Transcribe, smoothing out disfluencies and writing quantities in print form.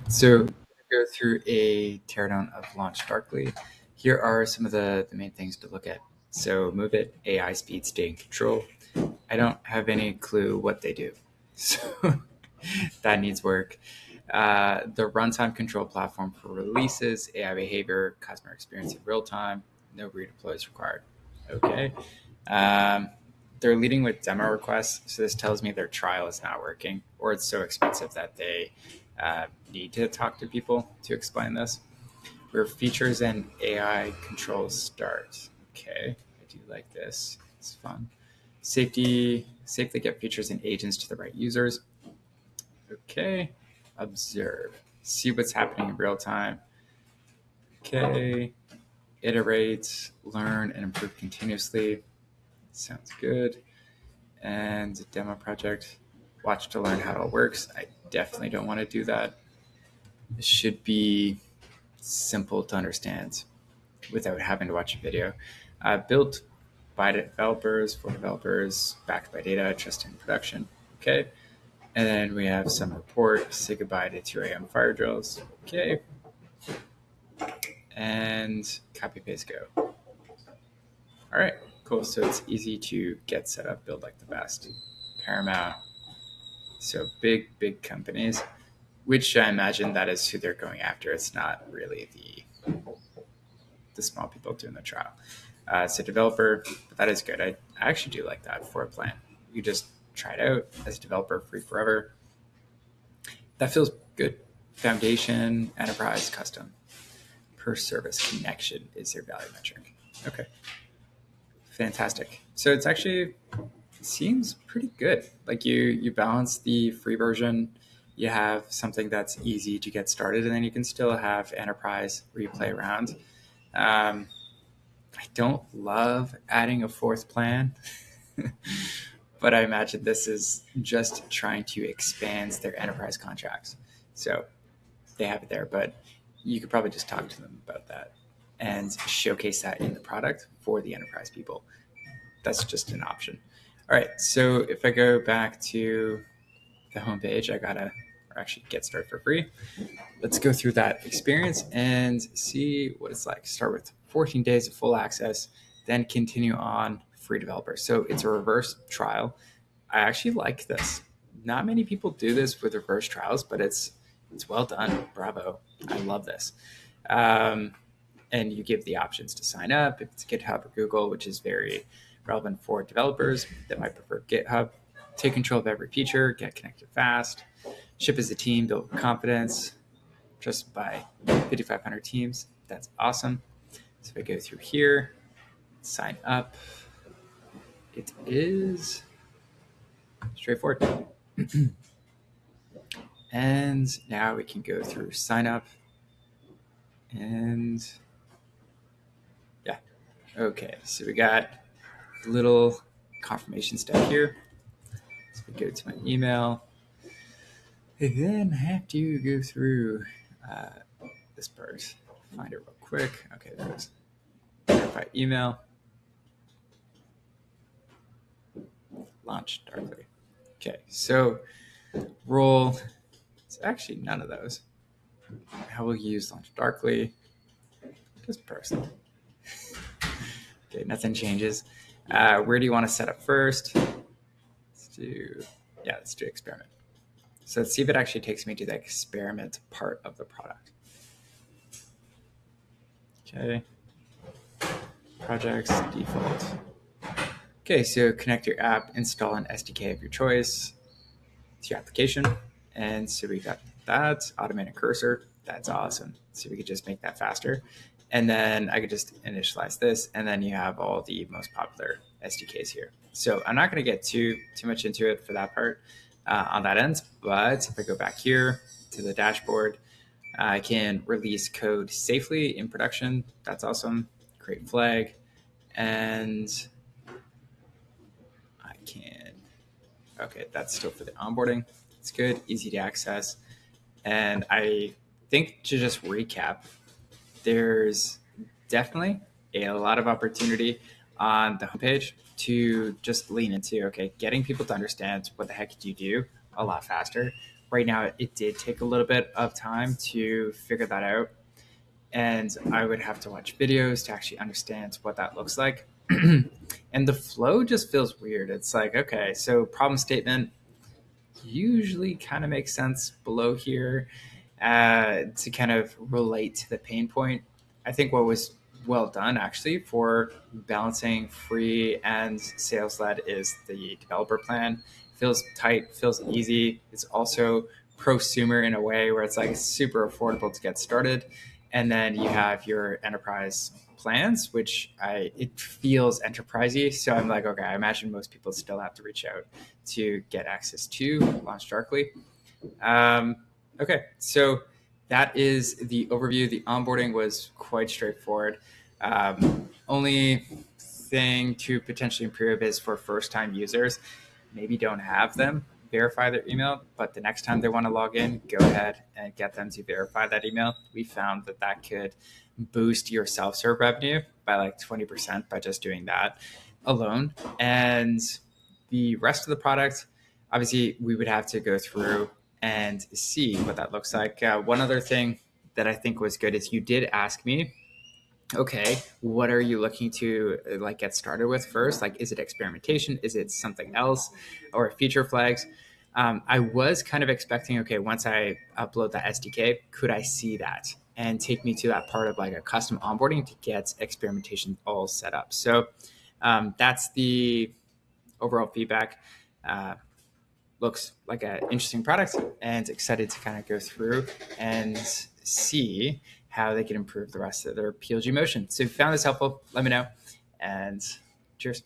So go through a teardown of LaunchDarkly. Here are some of the main things to look at. So move it, AI speed, stay in control. I don't have any clue what they do. So that needs work. The runtime control platform for releases, AI behavior, customer experience in real time, no redeploys required. Okay. Um, they're leading with demo requests, so this tells me their trial is not working, or it's so expensive that they need to talk to people to explain this. Where features and AI controls start. Okay, I do like this. It's fun. Safely get features and agents to the right users. Okay, observe. See what's happening in real time. Okay, iterate, learn, and improve continuously. Sounds good. And demo project, watch to learn how it all works. I definitely don't want to do that. It should be simple to understand without having to watch a video. Built by developers, for developers, backed by data, trust in production. Okay. And then we have some report, say goodbye to 2 a.m. fire drills. Okay. And copy paste go. All right, cool. So it's easy to get set up, build like the best. Paramount. So big companies, which I imagine that is who they're going after. It's not really the small people doing the trial. So developer, but that is good. I actually do like that for a plan. You just try it out as a developer, free forever. That feels good. Foundation, enterprise, custom. Per service connection is their value metric. Okay, fantastic. So it's actually seems pretty good. Like you balance the free version, you have something that's easy to get started, and then you can still have enterprise where you play around. I don't love adding a fourth plan, but I imagine this is just trying to expand their enterprise contracts. So they have it there, but you could probably just talk to them about that and showcase that in the product for the enterprise people. That's just an option. All right, so if I go back to the homepage, I gotta or actually get started for free. Let's go through that experience and see what it's like. Start with 14 days of full access, then continue on free developer. So it's a reverse trial. I actually like this. Not many people do this with reverse trials, but it's well done. Bravo. I love this. And you give the options to sign up if it's GitHub or Google, which is very relevant for developers that might prefer GitHub. Take control of every feature, get connected fast, ship as a team, build confidence, just by 5,500 teams. That's awesome. So if I go through here, sign up, it is straightforward. And now we can go through sign up and yeah. Okay, so we got a little confirmation step here. So we go to my email. I then have to go through this part. Find it real quick. Okay, there it is. Verify email. Launch Darkly. Okay, so role. It's actually none of those. I will use Launch Darkly. Just personal. Okay, nothing changes. Where do you want to set up first? Let's do experiment. So let's see if it actually takes me to the experiment part of the product. Okay. Projects, default. Okay, so connect your app, install an SDK of your choice to your application. And so we got that, automated cursor. That's awesome. So we could just make that faster. And then I could just initialize this, and then you have all the most popular SDKs here. So I'm not going to get too much into it for that part on that end, but if I go back here to the dashboard, I can release code safely in production. That's awesome. Create flag, and I can. Okay, that's still for the onboarding. It's good, easy to access, and I think to just recap, there's definitely a lot of opportunity on the homepage to just lean into, okay, getting people to understand what the heck you do a lot faster right now it did take a little bit of time to figure that out. And I would have to watch videos to actually understand what that looks like. And the flow just feels weird. It's like, okay, so problem statement usually kind of makes sense below here to kind of relate to the pain point. I think what was well done actually for balancing free and sales led is the developer plan. Feels tight, feels easy. It's also prosumer in a way where it's like super affordable to get started. And then you have your enterprise plans, which it feels enterprisey. So I'm like, okay, I imagine most people still have to reach out to get access to LaunchDarkly. Okay, so that is the overview. The onboarding was quite straightforward. Only thing to potentially improve is for first-time users, maybe don't have them verify their email, but the next time they want to log in, go ahead and get them to verify that email. We found that that could boost your self-serve revenue by like 20% by just doing that alone. And the rest of the product, obviously, we would have to go through and see what that looks like. One other thing that I think was good is you did ask me, okay, what are you looking to like get started with first? Like, is it experimentation? Is it something else, or feature flags? I was kind of expecting, okay, once I upload that SDK, could I see that and take me to that part of like a custom onboarding to get experimentation all set up? So that's the overall feedback. Looks like an interesting product and excited to kind of go through and see how they can improve the rest of their PLG motion. So if you found this helpful, let me know, and cheers.